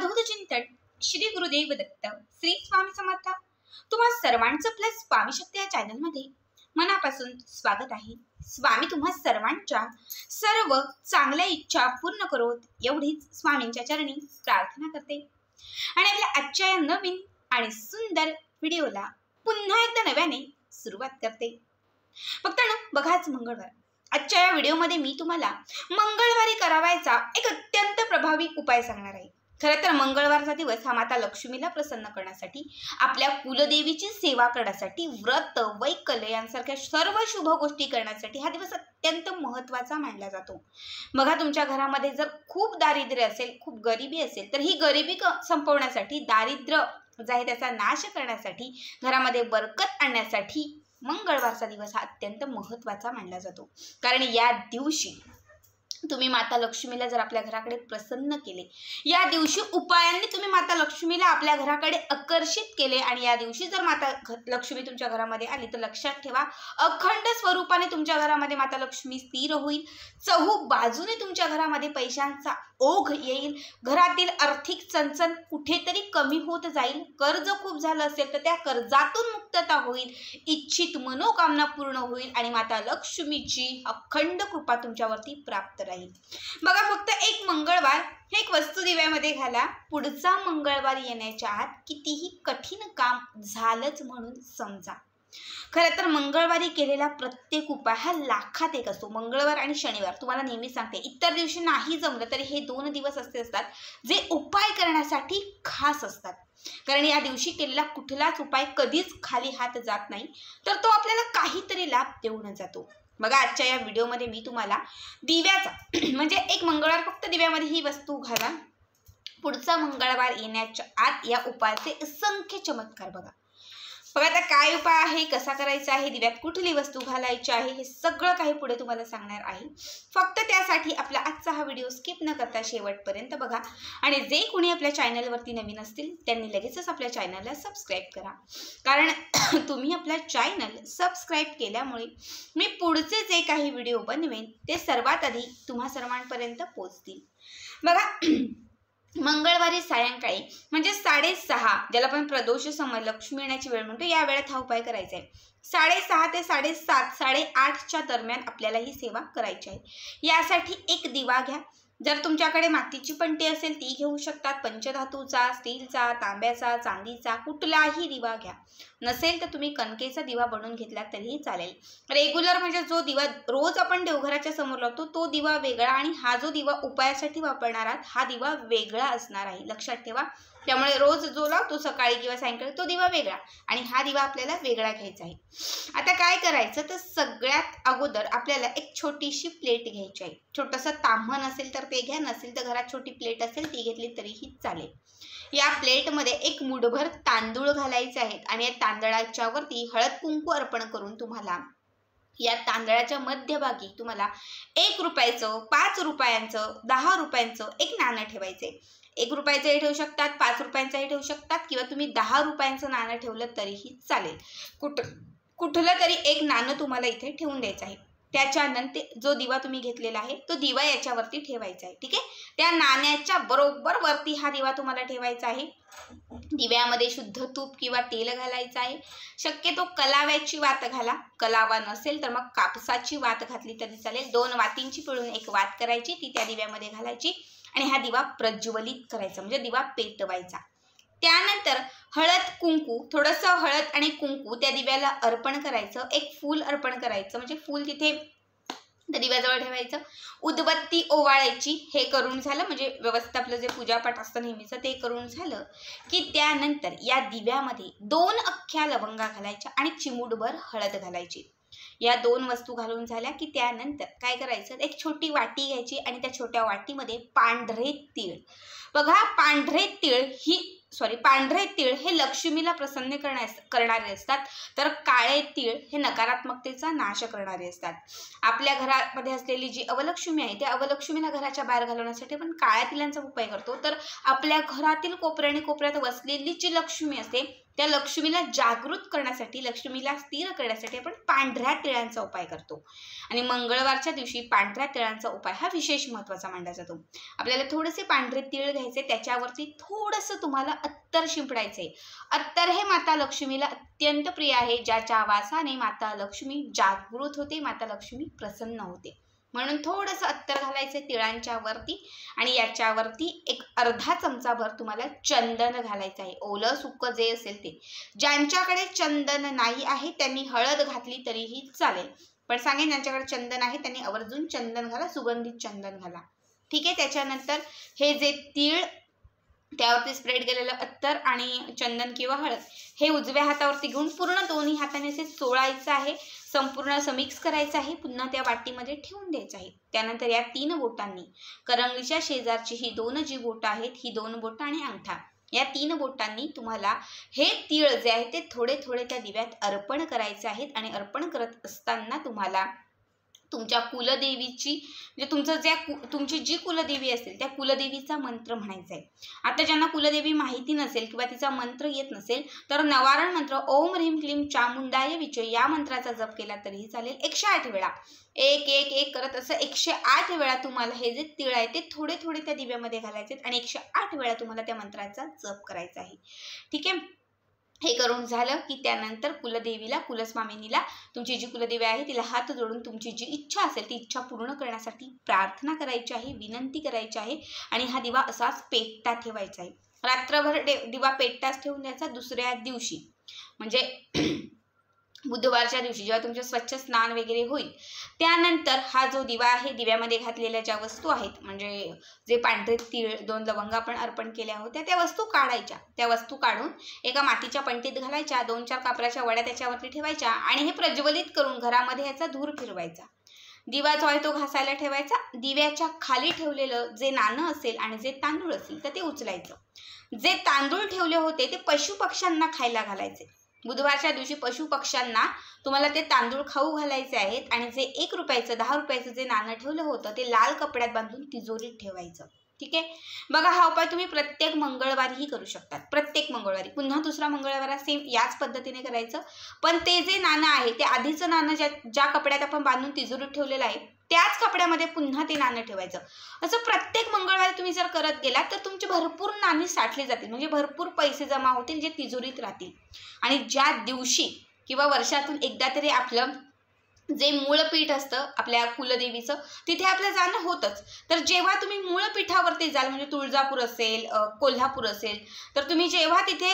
अवधूत चिंतन श्री गुरुदेव दत्त श्री स्वामी समर्थ। तुम्हा सर्वांचं प्लस स्वामी शक्ती या चॅनल मध्ये मनापासून स्वागत आहे। स्वामी तुम्हा सर्वांच्या सर्व चांगल्या इच्छा पूर्ण करोत एवढीच स्वामींच्या चरणी प्रार्थना करते आणि आपल्या आजच्या या नवीन आणि सुंदर व्हिडिओला पुन्हा एकदा नव्याने सुरुवात करते। फक्त बघाच मंगळवार। आजच्या या व्हिडिओमध्ये मी तुम्हाला मंगळवारी करावायचा एक अत्यंत प्रभावी उपाय सांगणार आहे। खरं तर मंगळवारचा दिवस हा माता लक्ष्मीला प्रसन्न करण्यासाठी, आपल्या कुलदेवीची सेवा करण्यासाठी, व्रत वैकल्य यांसारख्या सर्व शुभ गोष्टी करण्यासाठी हा दिवस अत्यंत महत्त्वाचा मानला जातो। बघा, तुमच्या घरामध्ये जर खूप दारिद्र्य असेल, खूप गरिबी असेल, तर ही गरिबी संपवण्यासाठी, दारिद्र्य जे आहे त्याचा नाश करण्यासाठी, घरामध्ये बरकत आणण्यासाठी मंगळवारचा दिवस हा अत्यंत महत्त्वाचा मानला जातो। कारण या दिवशी तुम्ही माता लक्ष्मीला जर आपल्या घराकडे प्रसन्न केले, या दिवशी उपायांनी तुम्ही माता लक्ष्मीला आपल्या घराकडे आकर्षित केले आणि या दिवशी जर माता लक्ष्मी तुमच्या घरामध्ये आली तर लक्षात ठेवा, अखंड स्वरूपाने तुमच्या घरामध्ये माता लक्ष्मी स्थिर होईल। चहू बाजूने तुमच्या घरामध्ये पैशांचा ओघ येईल। घरातील आर्थिक चणचण कुठेतरी कमी होत जाईल। कर्ज खूप झालं असेल तर त्या कर्जातून मुक्तता होईल। इच्छित मनोकामना पूर्ण होईल आणि माता लक्ष्मीची अखंड कृपा तुमच्यावरती प्राप्त राहील। बघा, फक्त एक मंगळवार हे एक वस्तू दिव्यामध्ये घाला। पुढचा मंगळवार येण्याच्या आत कितीही कठीण काम झालंच म्हणून समजा। खरं तर मंगळवारी केलेला प्रत्येक उपाय हा लाखात एक असतो। मंगळवार आणि शनिवार तुम्हाला नेहमी सांगते, इतर दिवशी नाही जमलं तरी हे 2 दिवस असे असतात जे उपाय करण्यासाठी खास असतात। कारण या दिवशी केलेला कुठलाच उपाय कधीच खाली हात जात नाही, तर तो आपल्याला काहीतरी लाभ देऊन जातो। बघा, आजच्या या व्हिडिओमध्ये मी तुम्हाला दिव्याचा म्हणजे एक मंगळवार फक्त दिव्यामध्ये ही वस्तू घाला। पुढचा मंगळवार येण्याच्या आत या उपायाचे असंख्य चमत्कार बघा। आता काय उपाय आहे, कसा करायचा आहे, दिव्यात कुठली वस्तू घालायची आहे, हे सगळं काही पुढे तुम्हाला सांगणार आहे। फक्त त्यासाठी आपला आजचा हा व्हिडिओ स्किप न करता शेवटपर्यंत बघा आणि जे कोणी आपल्या चॅनलवरती नवीन असतील त्यांनी लगेचच आपल्या चॅनलला सबस्क्राईब करा। कारण तुम्ही आपला चॅनल सबस्क्राईब केल्यामुळे मी पुढचे जे काही व्हिडिओ बनवेन ते सर्वात आधी तुम्हा सर्वांपर्यंत पोहोचतील। बघा, मंगळवारी सायंकाळी म्हणजे 6:30, ज्याला आपण प्रदोष समय, लक्ष्मी येण्याची वेळ म्हणतो, या वेळेत हा उपाय करायचा आहे। 6:30 ते 7:30, 8:30च्या दरम्यान आपल्याला ही सेवा करायची आहे। यासाठी एक दिवा घ्या। जर तुमच्याकडे मातीची पणती असेल ती घेऊ शकतात, पंचधातूचा, स्टीलचा, तांब्याचा, चांदीचा कुठलाही दिवा घ्या। नसेल तर तुम्ही कणकेचा दिवा बनवून घेतला तरीही चालेल। रेग्युलर म्हणजे जो दिवा रोज आपण देवघराच्या समोर लावतो तो दिवा वेगळा आणि हा जो दिवा उपायासाठी वापरणार आहात हा दिवा वेगळा असणार आहे, लक्षात ठेवा। त्यामुळे रोज जो लावतो सकाळी किंवा सायंकाळी तो दिवा वेगळा आणि हा दिवा आपल्याला वेगळा घ्यायचा आहे। आता काय करायचं तर सगळ्यात अगोदर आपल्याला एक छोटीशी प्लेट घ्यायची आहे। छोटंसं ताम्हण असेल तर ते घ्या, नसेल तर घरात छोटी प्लेट असेल ती घेतली तरीही चालेल। या प्लेटमध्ये एक मुठभर तांदूळ घालायचे आहेत आणि या तांदळाच्या वरती हळद कुंकू अर्पण करून तुम्हाला या तांदळाच्या मध्यभागी तुम्हाला 1 रुपयाचं, 5 रुपयांचं, 10 रुपयांचं एक नाणं ठेवायचे। 1 रुपयाचंही ठेवू शकतात, 5 रुपयांचंही ठेवू शकतात किंवा तुम्ही 10 रुपयांचं नाणं ठेवलं तरीही चालेल। कुठलं तरी एक नाणं तुम्हाला इथे ठेवून द्यायचं आहे। त्याच्यानंतर जो दिवा तुम्ही घेतलेला आहे तो दिवा याच्यावरती ठेवायचा आहे, ठीक आहे। त्या नाण्याच्या बरोबर वरती हा दिवा तुम्हाला ठेवायचा आहे। दिव्यामध्ये शुद्ध तूप किंवा तेल घालायचं आहे। शक्यतो कलाव्याची वात घाला, कलावा नसेल तर मग कापसाची वात घातली तरी चालेल। 2 वातींची पिळून एक वात करायची, ती त्या दिव्यामध्ये घालायची आणि हा दिवा प्रज्वलित करायचा म्हणजे दिवा पेटवायचा। त्यानंतर हळद कुंकू, थोडंसं हळद आणि कुंकू त्या दिव्याला अर्पण करायचं। एक फूल अर्पण करायचं म्हणजे फूल तिथे त्या दिव्याजवळ ठेवायचं। उदबत्ती ओवाळायची। हे करून झालं म्हणजे व्यवस्थित आपलं जे पूजापाठ असतं नेहमीचं ते करून झालं की त्यानंतर या दिव्यामध्ये 2 अख्ख्या लवंगा घालायच्या आणि चिमूटभर हळद घालायची। या 2 वस्तू घालून झाल्या की त्यानंतर काय करायचं, एक छोटी वाटी घ्यायची आणि त्या छोट्या वाटीमध्ये पांढरे तीळ, बघा पांढरे तीळ हे लक्ष्मीला प्रसन्न करणारे असतात, तर काळे तीळ हे नकारात्मकतेचा नाश करणारे असतात। आपल्या घरामध्ये असलेली जी अवलक्ष्मी आहे त्या अवलक्ष्मीला घराच्या बाहेर घालवण्यासाठी आपण काळ्या तिळांचा उपाय करतो। तर आपल्या घरातील कोपऱ्याने कोपऱ्यात वसलेली जी लक्ष्मी असते त्या लक्ष्मीला जागृत करण्यासाठी, लक्ष्मीला स्थिर करण्यासाठी आपण पांढऱ्या तिळांचा उपाय करतो. आणि मंगळवारच्या दिवशी पांढऱ्या तिळांचा उपाय हा विशेष महत्त्वाचा मानला जातो. आपल्याला थोडेसे पांढरे तीळ घ्यायचे, त्याच्यावरती थोडंसं तुम्हाला अत्तर शिंपडायचे. अत्तर हे माता लक्ष्मीला अत्यंत प्रिय आहे, ज्याच्या वासाने माता लक्ष्मी जागृत होते, माता लक्ष्मी प्रसन्न होते. म्हणून थोडंसं अत्तर घालायचे तिळांच्या वरती आणि याच्यावरती एक अर्धा चमचाभर तुम्हाला चंदन घालायचं आहे. ओलं सुक्क जे असेल ते. ज्यांच्याकडे चंदन नाही आहे त्यांनी हळद घातली तरीही चालेल, पण सांगेन ज्यांच्याकडे चंदन आहे त्यांनी आवर्जून चंदन घाला, सुगंधित चंदन घाला. ठीक आहे. त्याच्यानंतर हे जे तीळ, त्यावरती स्प्रेड केलेलं अत्तर आणि चंदन किंवा हळद हे उजव्या हातावरती घेऊन पूर्ण दोन्ही हाताने असे चोळायचं आहे, संपूर्ण असं मिक्स करायचं आहे, पुन्हा त्या वाटीमध्ये ठेवून द्यायचं आहे. त्यानंतर या 3 बोटांनी करंगलीच्या शेजारची ही 2 जी बोटं आहेत, ही 2 बोटं आणि अंगठा, या 3 बोटांनी तुम्हाला हे तीळ जे आहे ते थोडे थोडे त्या दिव्यात अर्पण करायचे आहेत. आणि अर्पण करत असताना तुम्हाला तुमच्या कुलदेवीची, म्हणजे तुमची जी कुलदेवी असेल त्या कुलदेवीचा मंत्र म्हणायचा आहे. आता ज्यांना कुलदेवी माहिती नसेल किंवा तिचा मंत्र येत नसेल तर नवारण मंत्र ओम ह्रीम क्लीम चामुंडाय विचय या मंत्राचा जप केला तरीही चालेल. 108 वेळा 1 1 1 करत असं 108 वेळा तुम्हाला हे जे तीळ आहे ते थोडे थोडे त्या दिव्यामध्ये घालायचे आणि 108 वेळा तुम्हाला त्या मंत्राचा जप करायचा आहे. ठीक आहे. हे करून झालं की त्यानंतर कुलदेवीला, कुलस्वामिनीला, तुमची जी कुलदेवी आहे तिला हात जोडून तुमची जी इच्छा असेल ती इच्छा पूर्ण करण्यासाठी प्रार्थना करायची आहे, विनंती करायची आहे. आणि हा दिवा असाच पेटता ठेवायचा आहे. रात्रभर दिवा पेटताच ठेवून द्यायचा. दुसऱ्या दिवशी म्हणजे बुधवारच्या दिवशी जेव्हा तुमचं स्वच्छ स्नान वगैरे होईल त्यानंतर हा जो दिवा आहे, दिव्यामध्ये घातलेल्या ज्या वस्तू आहेत, म्हणजे जे पांढरे तीळ, 2 लवंग आपण अर्पण केल्या होत्या त्या वस्तू काढायच्या. त्या वस्तू काढून एका मातीच्या पंटीत घालायच्या, 2-4 कापराच्या वड्या त्याच्यावरती ठेवायच्या आणि हे प्रज्वलित करून घरामध्ये याचा धूर फिरवायचा. दिवा जो आहे तो घासायला ठेवायचा. दिव्याच्या खाली ठेवलेलं जे नाणं असेल आणि जे तांदूळ असेल तर ते उचलायचं. जे तांदूळ ठेवले होते ते पशुपक्ष्यांना खायला घालायचे. बुधवारच्या दिवशी पशुपक्ष्यांना तुम्हाला ते तांदूळ खाऊ घालायचे आहेत. आणि जे 1 रुपयाचं 10 रुपयाचं जे नाणं ठेवलं होतं ते लाल कपड्यात बांधून तिजोरीत ठेवायचं. ठीक आहे. बघा, हा उपाय तुम्ही प्रत्येक मंगळवारीही करू शकतात. प्रत्येक मंगळवारी. पुन्हा दुसरा मंगळवार सेम याच पद्धतीने करायचं. पण ते जे नाणं आहे ते आधीचं नाणं ज्या कपड्यात आपण बांधून तिजोरीत ठेवलेलं आहे त्याच कपड्यामध्ये पुन्हा ते नाणं ठेवायचं. असं प्रत्येक मंगळवारी तुम्ही जर करत गेलात तर तुमची भरपूर नाणी साठली जातील, म्हणजे भरपूर पैसे जमा होतील जे तिजोरीत राहतील. आणि ज्या दिवशी किंवा वर्षातून एकदा तरी आपलं जे मूळपीठ असतं आपल्या कुलदेवीचं तिथे आपलं जाणं होतंच. तर जेव्हा तुम्ही मूळपीठावरती जाल, म्हणजे तुळजापूर असेल, कोल्हापूर असेल, तर तुम्ही जेव्हा तिथे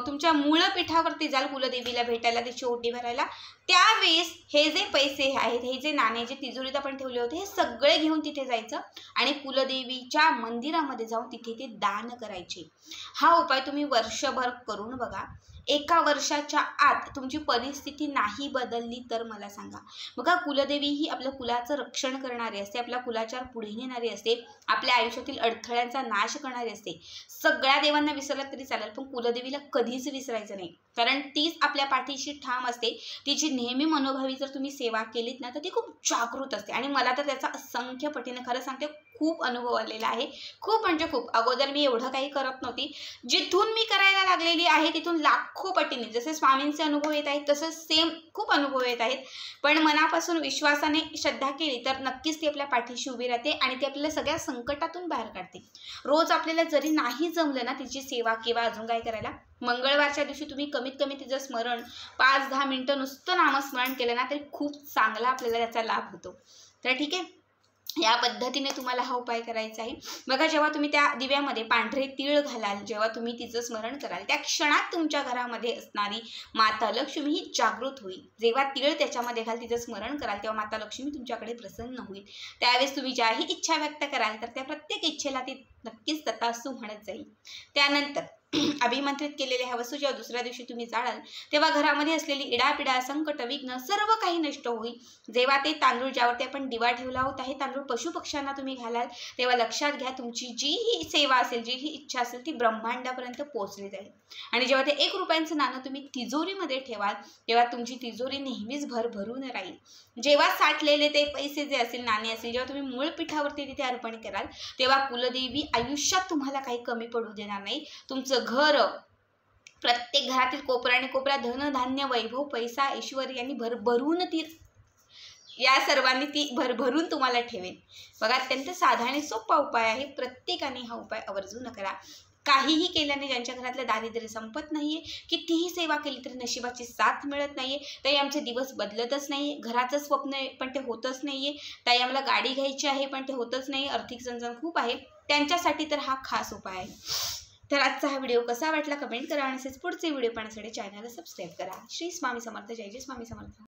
तुमच्या मूळपीठावरती जाल कुलदेवीला भेटायला, त्याची ओटी भरायला, त्यावेळेस हे जे पैसे आहेत, हे जे नाणे जे तिजोरीत आपण ठेवले होते हे सगळे घेऊन तिथे जायचं आणि कुलदेवीच्या मंदिरामध्ये जाऊन तिथे ते दान करायचे. हा उपाय तुम्ही वर्षभर करून बघा. एका वर्षाच्या आत तुमची परिस्थिती नाही बदलली तर मला सांगा. बघा, कुलदेवी ही आपल्या कुलाचं रक्षण करणारी असते, आपल्या कुलाच्या पुढे नेणारी असते, आपल्या आयुष्यातील अडथळ्यांचा नाश करणारी असते. सगळ्या देवांना विसरलं तरी चालेल पण कुलदेवीला कधीच विसरायचं नाही, कारण तीच आपल्या पाठीशी ठाम असते. तिची नेहमी मनोभावी जर तुम्ही सेवा केलीत ना तर ती खूप जागृत असते. आणि मला तर त्याचा असंख्य पटीने, खरं सांगते, खूप अनुभव आलेला आहे. खूप म्हणजे खूप. अगोदर मी एवढं काही करत नव्हती. जिथून मी करायला लागलेली आहे तिथून लाखो पटीने, जसे स्वामींचे अनुभव येत आहेत तसं सेम खूप अनुभव येत आहेत. पण मनापासून विश्वासाने श्रद्धा केली तर नक्कीच ती आपल्या पाठीशी उभी राहते आणि ती आपल्याला सगळ्या संकटातून बाहेर काढते. रोज आपल्याला जरी नाही जमलं ना तिची सेवा किंवा अजून काय करायला, मंगळवारच्या दिवशी तुम्ही कमीत कमी तिचं स्मरण 5-10 मिनिटं नुसतं नामस्मरण केलं ना तरी खूप चांगला आपल्याला त्याचा लाभ होतो. तर ठीक आहे, या पद्धतीने तुम्हाला हा उपाय करायचा आहे. बघा, जेव्हा तुम्ही त्या दिव्यामध्ये पांढरे तीळ घालाल, जेव्हा तुम्ही तिचं स्मरण कराल, त्या क्षणात तुमच्या घरामध्ये असणारी माता लक्ष्मी ही जागृत होईल. जेव्हा तीळ त्याच्यामध्ये घाल, तिचं स्मरण कराल, तेव्हा माता लक्ष्मी तुमच्याकडे प्रसन्न होईल. त्यावेळेस तुम्ही ज्याही इच्छा व्यक्त कराल तर त्या प्रत्येक इच्छेला ती नक्कीच तथास्तु म्हणत जाईल. त्यानंतर अभिमंत्रित केलेल्या ह्या वस्तू जेव्हा दुसऱ्या दिवशी तुम्ही जाळाल तेव्हा घरामध्ये असलेली इडापिडा, संकट, विघ्न सर्व काही नष्ट होईल. जेव्हा ते तांदूळ ज्यावरती आपण दिवा ठेवला होता हे तांदूळ पशुपक्ष्यांना तुम्ही घालाल तेव्हा लक्षात घ्या तुमची जी ही सेवा असेल, जी ही इच्छा असेल ती ब्रह्मांडापर्यंत पोहोचली जाईल. आणि जेव्हा ते 1 रुपयाचं नाणं तुम्ही तिजोरीमध्ये ठेवाल तेव्हा तुमची तिजोरी नेहमीच भरभरून राहील. जेव्हा साठलेले ते पैसे जे असेल, नाणे असेल, जेव्हा तुम्ही मूळ पीठावरती तिथे अर्पण कराल तेव्हा कुलदेवी आयुष्यात तुम्हाला काही कमी पडू देणार नाही. तुमचं घर, प्रत्येक घरातील कोपऱ्याने कोपऱ्या धन धान्य वैभव पैसा ऐश्वर्य यांनी भरभरून ती या सर्वांनी ती भरभरून तुम्हाला ठेवेल. बघा, अत्यंत साधा आणि सोपा उपाय आहे. प्रत्येकाने हा उपाय आवर्जून करा. काहीही केल्याने ज्यांच्या घरातलं दारिद्र्य संपत नाहीये, कितीही सेवा केली तरी नशिबाची साथ मिळत नाहीये, ताई आमचे दिवस बदलतच नाहीये, घराचं स्वप्न आहे पण ते होतच नाहीये, ताई आम्हाला गाडी घ्यायची आहे पण ते होतच नाही, आर्थिक चणचण खूप आहे, त्यांच्यासाठी तर हा खास उपाय आहे. तर आजचा हा व्हिडिओ कसा वाटला कमेंट करा आणि असेच पुढचे व्हिडिओ पाहण्यासाठी चॅनलला सबस्क्राईब करा. श्री स्वामी समर्थ. जय जय स्वामी समर्थ.